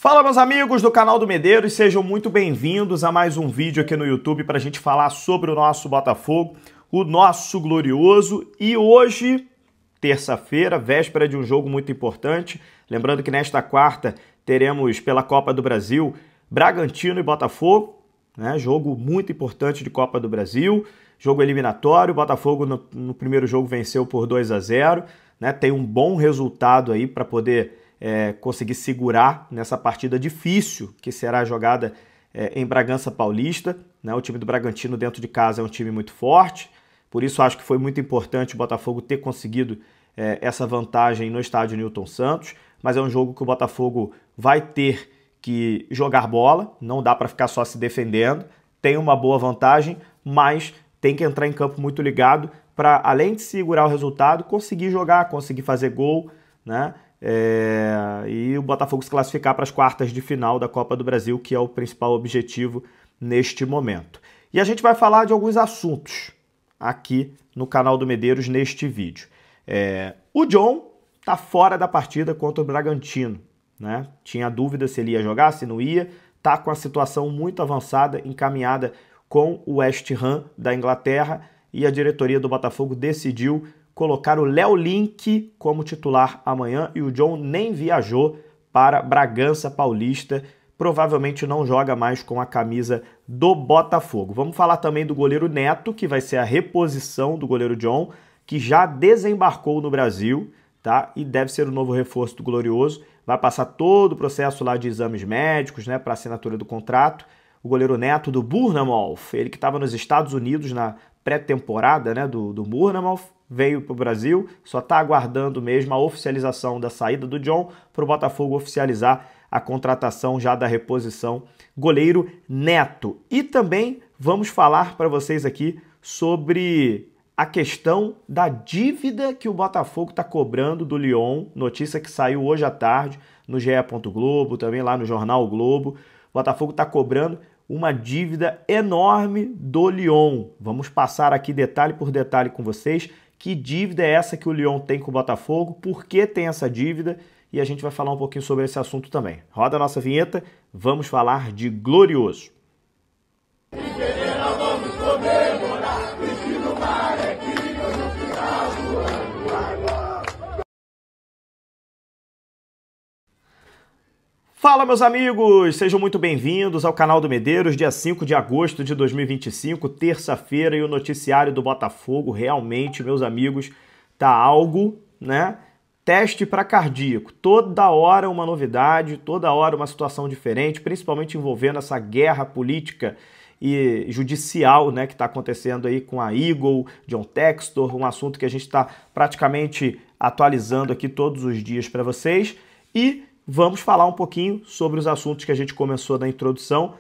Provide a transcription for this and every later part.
Fala, meus amigos do canal do Medeiros, sejam muito bem-vindos a mais um vídeo aqui no YouTube para a gente falar sobre o nosso Botafogo, o nosso glorioso. E hoje, terça-feira, véspera de um jogo muito importante, lembrando que nesta quarta teremos pela Copa do Brasil Bragantino e Botafogo, né? Jogo muito importante de Copa do Brasil, jogo eliminatório. O Botafogo no primeiro jogo venceu por 2-0, né? Tem um bom resultado aí para poder conseguir segurar nessa partida difícil que será jogada em Bragança Paulista, né? O time do Bragantino dentro de casa é um time muito forte, por isso acho que foi muito importante o Botafogo ter conseguido essa vantagem no estádio Newton Santos, mas é um jogo que o Botafogo vai ter que jogar bola, não dá para ficar só se defendendo, tem uma boa vantagem, mas tem que entrar em campo muito ligado para, além de segurar o resultado, conseguir jogar, conseguir fazer gol, né? E o Botafogo se classificar para as quartas de final da Copa do Brasil, que é o principal objetivo neste momento. E a gente vai falar de alguns assuntos aqui no canal do Medeiros neste vídeo. O John está fora da partida contra o Bragantino, né? Tinha dúvida se ele ia jogar, se não ia, está com a situação muito avançada, encaminhada com o West Ham da Inglaterra, e a diretoria do Botafogo decidiu colocar o Léo Link como titular amanhã, e o John nem viajou para Bragança Paulista, provavelmente não joga mais com a camisa do Botafogo. Vamos falar também do goleiro Neto, que vai ser a reposição do goleiro John, que já desembarcou no Brasil, tá? E deve ser o novo reforço do Glorioso. Vai passar todo o processo lá de exames médicos, né, para assinatura do contrato. O goleiro Neto do Bournemouth, ele que estava nos Estados Unidos na pré-temporada, né, do Bournemouth, veio para o Brasil, só está aguardando mesmo a oficialização da saída do John para o Botafogo oficializar a contratação já da reposição goleiro Neto. E também vamos falar para vocês aqui sobre a questão da dívida que o Botafogo está cobrando do Lyon, notícia que saiu hoje à tarde no GE. Globo, também lá no Jornal o Globo. O Botafogo está cobrando uma dívida enorme do Lyon. Vamos passar aqui detalhe por detalhe com vocês. Que dívida é essa que o Lyon tem com o Botafogo? Por que tem essa dívida? E a gente vai falar um pouquinho sobre esse assunto também. Roda a nossa vinheta, vamos falar de Glorioso. Fala, meus amigos! Sejam muito bem-vindos ao canal do Medeiros, dia 5 de agosto de 2025, terça-feira, e o noticiário do Botafogo realmente, meus amigos, tá algo, né? Teste para cardíaco. Toda hora uma novidade, toda hora uma situação diferente, principalmente envolvendo essa guerra política e judicial, né, que está acontecendo aí com a Eagle, John Textor, um assunto que a gente está praticamente atualizando aqui todos os dias para vocês. E vamos falar um pouquinho sobre os assuntos que a gente começou na introdução.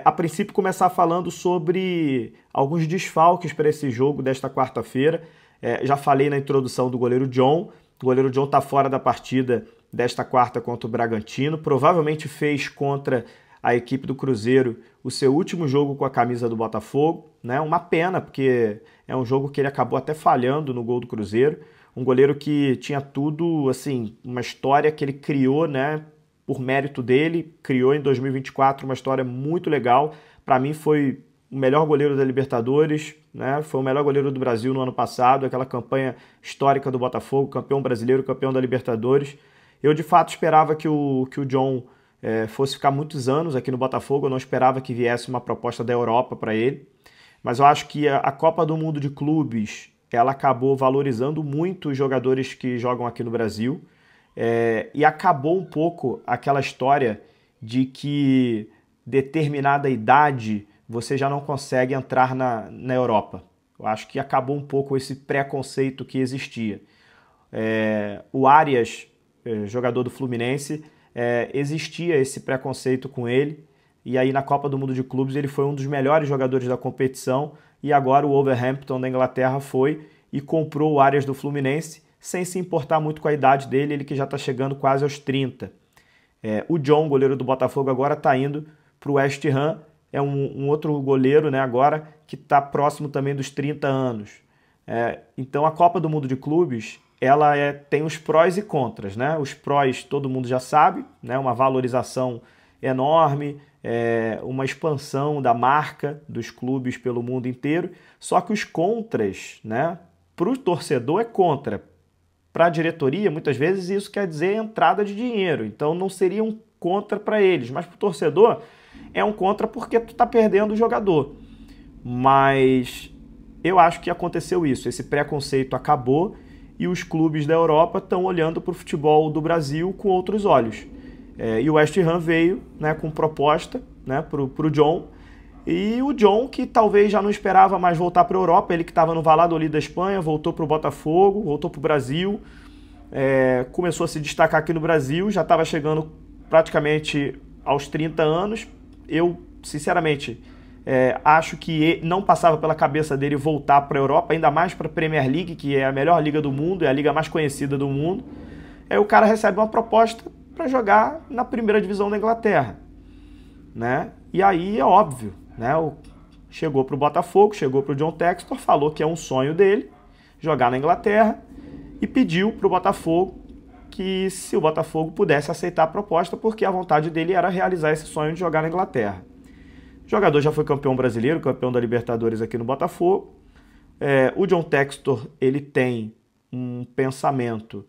A princípio, começar falando sobre alguns desfalques para esse jogo desta quarta-feira. Já falei na introdução do goleiro John. O goleiro John está fora da partida desta quarta contra o Bragantino. Provavelmente fez contra a equipe do Cruzeiro o seu último jogo com a camisa do Botafogo, né? Uma pena, porque é um jogo que ele acabou até falhando no gol do Cruzeiro. Um goleiro que tinha tudo, assim, uma história que ele criou, né, por mérito dele, criou em 2024 uma história muito legal. Para mim foi o melhor goleiro da Libertadores, né, foi o melhor goleiro do Brasil no ano passado, aquela campanha histórica do Botafogo, campeão brasileiro, campeão da Libertadores. Eu, de fato, esperava que o John fosse ficar muitos anos aqui no Botafogo, eu não esperava que viesse uma proposta da Europa para ele, mas eu acho que a Copa do Mundo de Clubes ela acabou valorizando muito os jogadores que jogam aqui no Brasil, e acabou um pouco aquela história de que determinada idade você já não consegue entrar na Europa. Eu acho que acabou um pouco esse preconceito que existia. O Arias, jogador do Fluminense, existia esse preconceito com ele, e aí na Copa do Mundo de Clubes ele foi um dos melhores jogadores da competição, e agora o Wolverhampton da Inglaterra foi e comprou o Arias do Fluminense, sem se importar muito com a idade dele, ele que já está chegando quase aos 30. O John, goleiro do Botafogo, agora está indo para o West Ham, é um outro goleiro, né, agora que está próximo também dos 30 anos. Então a Copa do Mundo de Clubes ela tem os prós e contras, né? Os prós todo mundo já sabe, né? Uma valorização enorme, uma expansão da marca dos clubes pelo mundo inteiro. Só que os contras, né? Para o torcedor é contra. Para a diretoria, muitas vezes isso quer dizer entrada de dinheiro. Então não seria um contra para eles, mas para o torcedor é um contra porque tu está perdendo o jogador. Mas eu acho que aconteceu isso. Esse preconceito acabou e os clubes da Europa estão olhando para o futebol do Brasil com outros olhos. E o West Ham veio, né, com proposta, né, para o John. E o John, que talvez já não esperava mais voltar para a Europa, ele que estava no Valladolid da Espanha, voltou para o Botafogo, voltou para o Brasil, começou a se destacar aqui no Brasil, já estava chegando praticamente aos 30 anos. Eu, sinceramente, acho que não passava pela cabeça dele voltar para a Europa, ainda mais para a Premier League, que é a melhor liga do mundo, é a liga mais conhecida do mundo. Aí o cara recebe uma proposta para jogar na primeira divisão da Inglaterra, né? E aí é óbvio, né? Chegou para o Botafogo, chegou para o John Textor, falou que é um sonho dele jogar na Inglaterra e pediu para o Botafogo que se o Botafogo pudesse aceitar a proposta, porque a vontade dele era realizar esse sonho de jogar na Inglaterra. O jogador já foi campeão brasileiro, campeão da Libertadores aqui no Botafogo. O John Textor, ele tem um pensamento,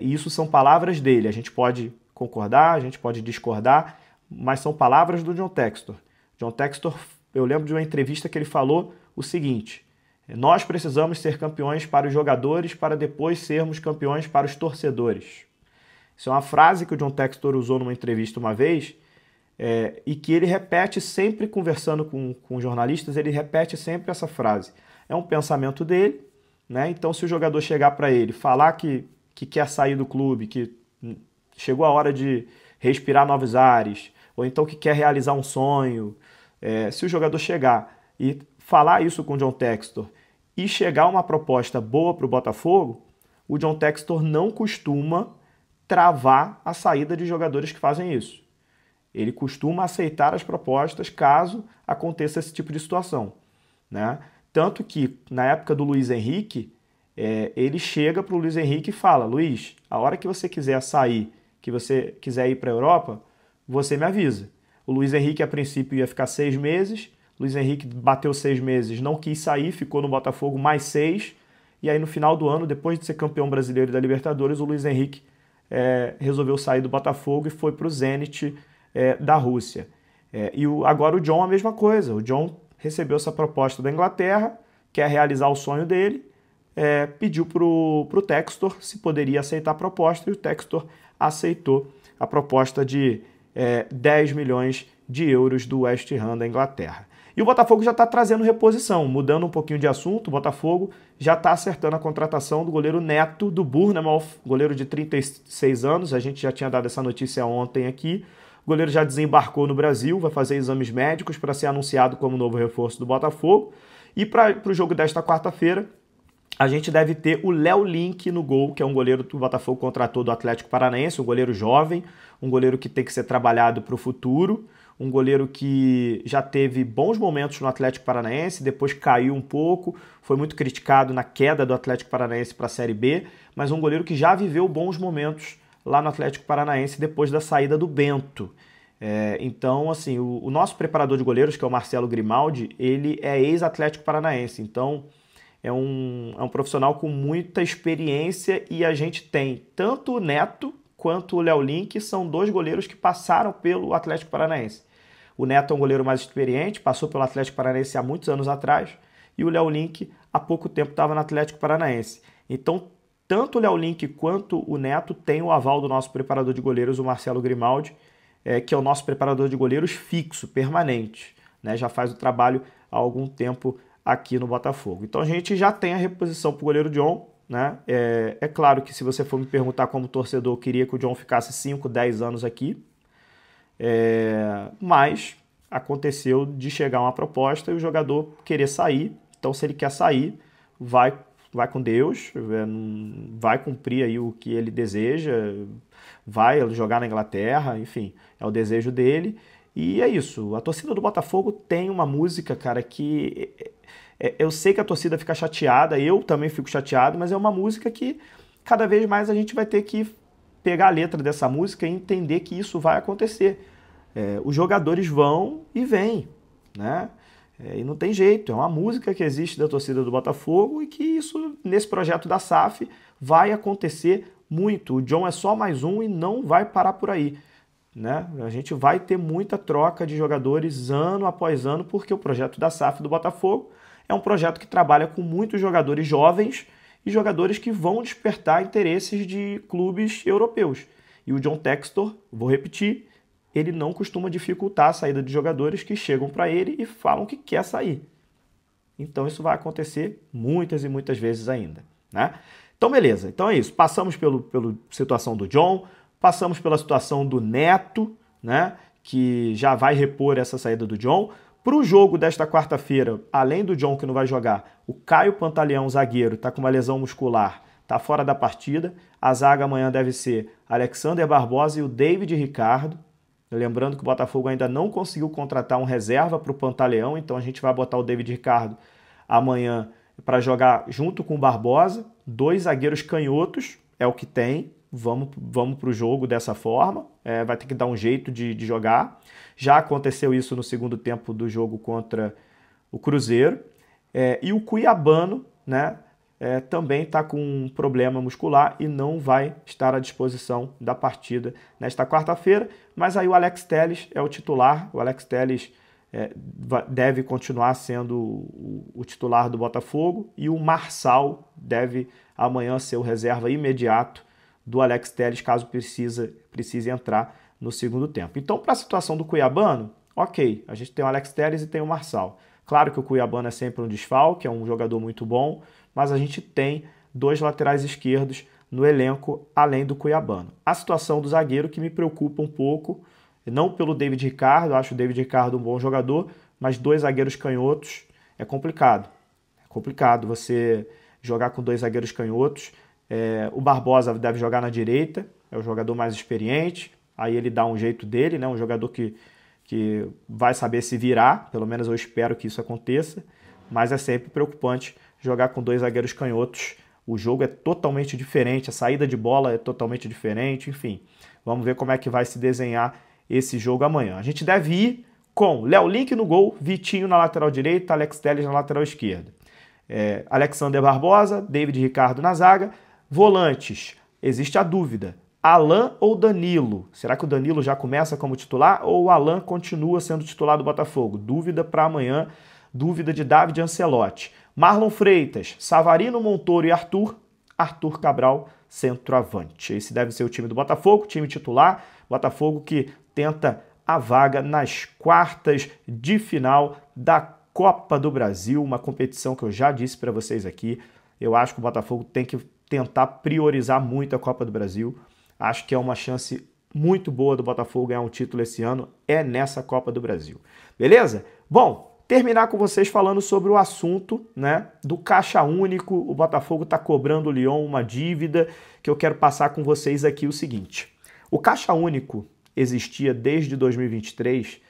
e isso são palavras dele, a gente pode concordar, a gente pode discordar, mas são palavras do John Textor. John Textor, eu lembro de uma entrevista que ele falou o seguinte: nós precisamos ser campeões para os jogadores para depois sermos campeões para os torcedores. Isso é uma frase que o John Textor usou numa entrevista uma vez, e que ele repete sempre conversando com jornalistas, ele repete sempre essa frase. É um pensamento dele, né? Então se o jogador chegar para ele, falar que quer sair do clube, que chegou a hora de respirar novos ares, ou então que quer realizar um sonho, se o jogador chegar e falar isso com o John Textor e chegar uma proposta boa para o Botafogo, o John Textor não costuma travar a saída de jogadores que fazem isso. Ele costuma aceitar as propostas caso aconteça esse tipo de situação, né? Tanto que, na época do Luiz Henrique, ele chega para o Luiz Henrique e fala: Luiz, a hora que você quiser sair, que você quiser ir para a Europa, você me avisa. O Luiz Henrique, a princípio, ia ficar 6 meses, Luiz Henrique bateu 6 meses, não quis sair, ficou no Botafogo mais 6, e aí no final do ano, depois de ser campeão brasileiro da Libertadores, o Luiz Henrique resolveu sair do Botafogo e foi para o Zenit da Rússia. Agora o John a mesma coisa, o John recebeu essa proposta da Inglaterra, quer realizar o sonho dele, pediu para o Textor se poderia aceitar a proposta, e o Textor aceitou a proposta de 10 milhões de euros do West Ham da Inglaterra. E o Botafogo já está trazendo reposição, mudando um pouquinho de assunto. O Botafogo já está acertando a contratação do goleiro Neto do Bournemouth, goleiro de 36 anos, a gente já tinha dado essa notícia ontem aqui. O goleiro já desembarcou no Brasil, vai fazer exames médicos para ser anunciado como novo reforço do Botafogo. E para o jogo desta quarta-feira, a gente deve ter o Léo Link no gol, que é um goleiro que o Botafogo contratou do Atlético Paranaense, um goleiro jovem, um goleiro que tem que ser trabalhado para o futuro, um goleiro que já teve bons momentos no Atlético Paranaense, depois caiu um pouco, foi muito criticado na queda do Atlético Paranaense para a Série B, mas um goleiro que já viveu bons momentos lá no Atlético Paranaense depois da saída do Bento. Então, assim, o nosso preparador de goleiros, que é o Marcelo Grimaldi, ele é ex-Atlético Paranaense, então é um profissional com muita experiência, e a gente tem tanto o Neto quanto o Léo Link, são 2 goleiros que passaram pelo Atlético Paranaense. O Neto é um goleiro mais experiente, passou pelo Atlético Paranaense há muitos anos atrás, e o Léo Link há pouco tempo estava no Atlético Paranaense. Então, tanto o Léo Link quanto o Neto têm o aval do nosso preparador de goleiros, o Marcelo Grimaldi, que é o nosso preparador de goleiros fixo, permanente, né? Já faz o trabalho há algum tempo aqui no Botafogo. Então a gente já tem a reposição para o goleiro John, né? É claro que se você for me perguntar como torcedor, eu queria que o John ficasse 5, 10 anos aqui, mas aconteceu de chegar uma proposta e o jogador querer sair. Então se ele quer sair, vai com Deus, vai cumprir aí o que ele deseja, vai jogar na Inglaterra, enfim, é o desejo dele. E é isso, a torcida do Botafogo tem uma música, cara, que eu sei que a torcida fica chateada, eu também fico chateado, mas é uma música que cada vez mais a gente vai ter que pegar a letra dessa música e entender que isso vai acontecer. Os jogadores vão e vêm, né? E não tem jeito, é uma música que existe da torcida do Botafogo e que isso, nesse projeto da SAF, vai acontecer muito. O John é só mais um e não vai parar por aí, né? A gente vai ter muita troca de jogadores ano após ano, porque o projeto da SAF do Botafogo é um projeto que trabalha com muitos jogadores jovens e jogadores que vão despertar interesses de clubes europeus. E o John Textor, vou repetir, ele não costuma dificultar a saída de jogadores que chegam para ele e falam que quer sair. Então isso vai acontecer muitas e muitas vezes ainda, né? Então beleza, então é isso. Passamos pela situação do John, passamos pela situação do Neto, né? Que já vai repor essa saída do John. Para o jogo desta quarta-feira, além do John que não vai jogar, o Caio Pantaleão, zagueiro, está com uma lesão muscular, está fora da partida. A zaga amanhã deve ser Alexander Barbosa e o David Ricardo. Lembrando que o Botafogo ainda não conseguiu contratar um reserva para o Pantaleão, então a gente vai botar o David Ricardo amanhã para jogar junto com o Barbosa. 2 zagueiros canhotos, é o que tem. Vamos para o jogo dessa forma. Vai ter que dar um jeito de jogar. Já aconteceu isso no segundo tempo do jogo contra o Cruzeiro. E o Cuiabano, né? Também está com um problema muscular e não vai estar à disposição da partida nesta quarta-feira, mas aí o Alex Telles é o titular, o Alex Telles deve continuar sendo o titular do Botafogo e o Marçal deve amanhã ser o reserva imediato do Alex Telles, caso precise entrar no segundo tempo. Então, para a situação do Cuiabano, ok, a gente tem o Alex Telles e tem o Marçal. Claro que o Cuiabano é sempre um desfalque, é um jogador muito bom, mas a gente tem 2 laterais esquerdos no elenco, além do Cuiabano. A situação do zagueiro que me preocupa um pouco, não pelo David Ricardo, acho o David Ricardo um bom jogador, mas 2 zagueiros canhotos é complicado. É complicado você jogar com 2 zagueiros canhotos. O Barbosa deve jogar na direita, é o jogador mais experiente, aí ele dá um jeito dele, né? Um jogador que vai saber se virar, pelo menos eu espero que isso aconteça, mas é sempre preocupante jogar com 2 zagueiros canhotos. O jogo é totalmente diferente, a saída de bola é totalmente diferente, enfim. Vamos ver como é que vai se desenhar esse jogo amanhã. A gente deve ir com Léo Link no gol, Vitinho na lateral direita, Alex Telles na lateral esquerda. Alexander Barbosa, David Ricardo na zaga. Volantes, existe a dúvida. Alan ou Danilo? Será que o Danilo já começa como titular ou o Alan continua sendo titular do Botafogo? Dúvida para amanhã, dúvida de David Ancelotti. Marlon Freitas, Savarino, Montoro e Arthur Cabral, centroavante. Esse deve ser o time do Botafogo, time titular. Botafogo que tenta a vaga nas quartas de final da Copa do Brasil, uma competição que eu já disse para vocês aqui. Eu acho que o Botafogo tem que tentar priorizar muito a Copa do Brasil. Acho que é uma chance muito boa do Botafogo ganhar um título esse ano, é nessa Copa do Brasil. Beleza? Bom, terminar com vocês falando sobre o assunto, né, do caixa único. O Botafogo está cobrando o Lyon uma dívida que eu quero passar com vocês aqui o seguinte. O caixa único existia desde 2023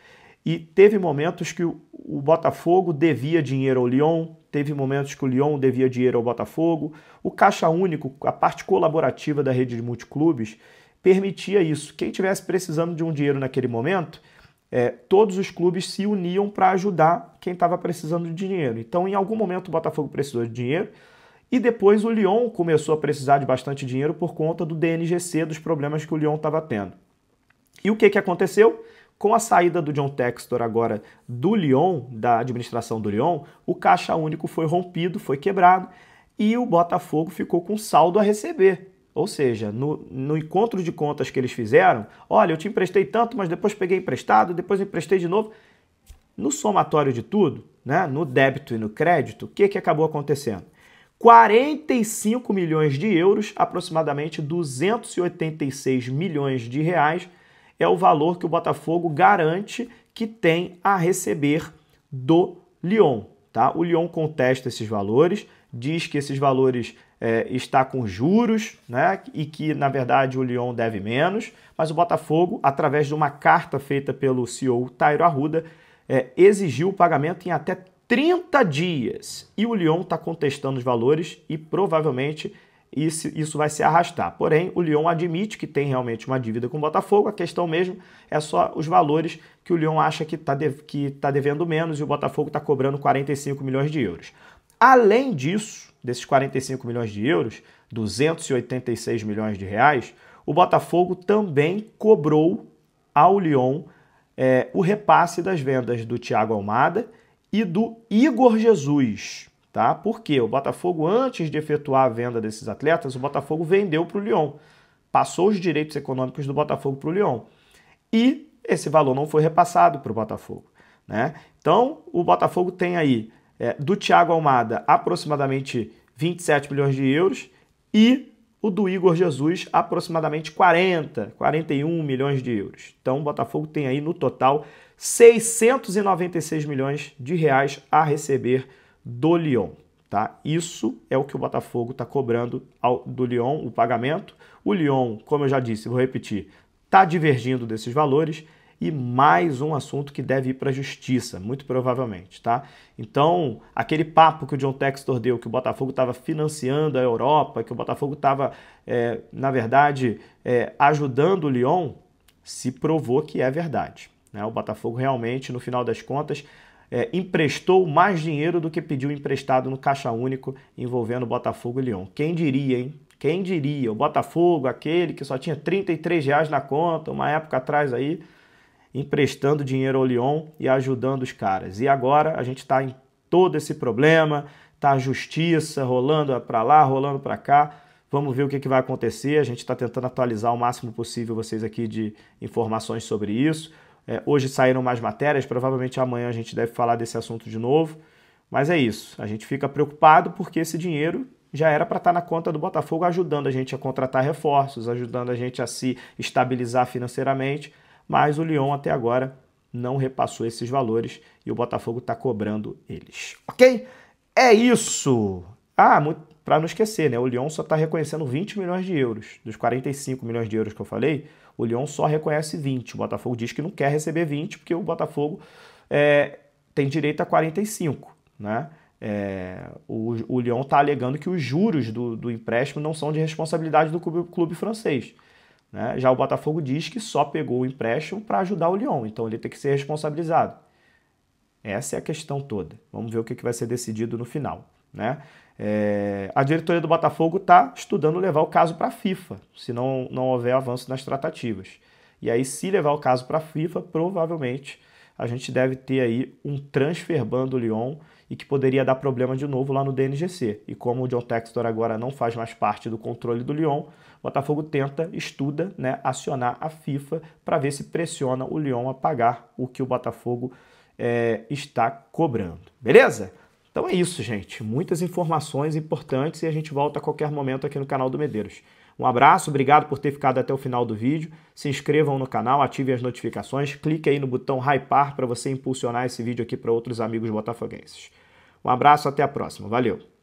e teve momentos que o Botafogo devia dinheiro ao Lyon, teve momentos que o Lyon devia dinheiro ao Botafogo. O caixa único, a parte colaborativa da rede de multiclubes, permitia isso. Quem estivesse precisando de um dinheiro naquele momento, todos os clubes se uniam para ajudar quem estava precisando de dinheiro. Então, em algum momento, o Botafogo precisou de dinheiro e depois o Lyon começou a precisar de bastante dinheiro por conta do DNGC, dos problemas que o Lyon estava tendo. E o que aconteceu? Com a saída do John Textor agora do Lyon, da administração do Lyon, o caixa único foi rompido, foi quebrado e o Botafogo ficou com saldo a receber. Ou seja, no encontro de contas que eles fizeram, olha, eu te emprestei tanto, mas depois peguei emprestado, depois emprestei de novo. No somatório de tudo, né, no débito e no crédito, o que acabou acontecendo? 45 milhões de euros, aproximadamente 286 milhões de reais, é o valor que o Botafogo garante que tem a receber do Lyon. Tá? O Lyon contesta esses valores, diz que esses valores está com juros, né? E que, na verdade, o Lyon deve menos, mas o Botafogo, através de uma carta feita pelo CEO Tairo Arruda, exigiu o pagamento em até 30 dias. E o Lyon está contestando os valores e provavelmente isso vai se arrastar. Porém, o Lyon admite que tem realmente uma dívida com o Botafogo, a questão mesmo é só os valores que o Lyon acha que tá devendo menos e o Botafogo está cobrando 45 milhões de euros. Além disso, desses 45 milhões de euros, 286 milhões de reais, o Botafogo também cobrou ao Lyon o repasse das vendas do Thiago Almada e do Igor Jesus. Tá? Porque o Botafogo, antes de efetuar a venda desses atletas, o Botafogo vendeu para o Lyon. Passou os direitos econômicos do Botafogo para o Lyon. E esse valor não foi repassado para o Botafogo. Né? Então, o Botafogo tem aí, do Thiago Almada, aproximadamente 27 milhões de euros e o do Igor Jesus, aproximadamente 41 milhões de euros. Então, o Botafogo tem aí, no total, 696 milhões de reais a receber do Lyon, tá? Isso é o que o Botafogo está cobrando do Lyon, o pagamento. O Lyon, como eu já disse, vou repetir, está divergindo desses valores e mais um assunto que deve ir para a justiça, muito provavelmente, tá? Então, aquele papo que o John Textor deu, que o Botafogo estava financiando a Europa, que o Botafogo estava, na verdade, ajudando o Lyon, se provou que é verdade, né? O Botafogo realmente, no final das contas, emprestou mais dinheiro do que pediu emprestado no Caixa Único envolvendo Botafogo e Lyon. Quem diria, hein? Quem diria? O Botafogo, aquele que só tinha R$33 na conta, uma época atrás aí, emprestando dinheiro ao Lyon e ajudando os caras. E agora a gente está em todo esse problema, tá a justiça rolando para lá, rolando para cá. Vamos ver o que vai acontecer. A gente está tentando atualizar o máximo possível vocês aqui de informações sobre isso. Hoje saíram mais matérias, provavelmente amanhã a gente deve falar desse assunto de novo. Mas é isso, a gente fica preocupado porque esse dinheiro já era para estar na conta do Botafogo, ajudando a gente a contratar reforços, ajudando a gente a se estabilizar financeiramente, mas o Lyon até agora não repassou esses valores e o Botafogo está cobrando eles. Ok? É isso! Para não esquecer, né? O Lyon só está reconhecendo 20 milhões de euros. Dos 45 milhões de euros que eu falei, o Lyon só reconhece 20. O Botafogo diz que não quer receber 20 porque o Botafogo tem direito a 45. Né? O Lyon está alegando que os juros do empréstimo não são de responsabilidade do clube francês. Né? Já o Botafogo diz que só pegou o empréstimo para ajudar o Lyon, então ele tem que ser responsabilizado. Essa é a questão toda. Vamos ver o que vai ser decidido no final. Né? A diretoria do Botafogo está estudando levar o caso para a FIFA, se não houver avanço nas tratativas. E aí, se levar o caso para a FIFA, provavelmente a gente deve ter aí um transfer ban do Lyon e que poderia dar problema de novo lá no DNGC. E como o John Textor agora não faz mais parte do controle do Lyon, o Botafogo estuda, né, acionar a FIFA para ver se pressiona o Lyon a pagar o que o Botafogo está cobrando. Beleza? Então é isso, gente. Muitas informações importantes e a gente volta a qualquer momento aqui no canal do Medeiros. Um abraço, obrigado por ter ficado até o final do vídeo. Se inscrevam no canal, ativem as notificações, clique aí no botão hypar para você impulsionar esse vídeo aqui para outros amigos botafoguenses. Um abraço, até a próxima. Valeu!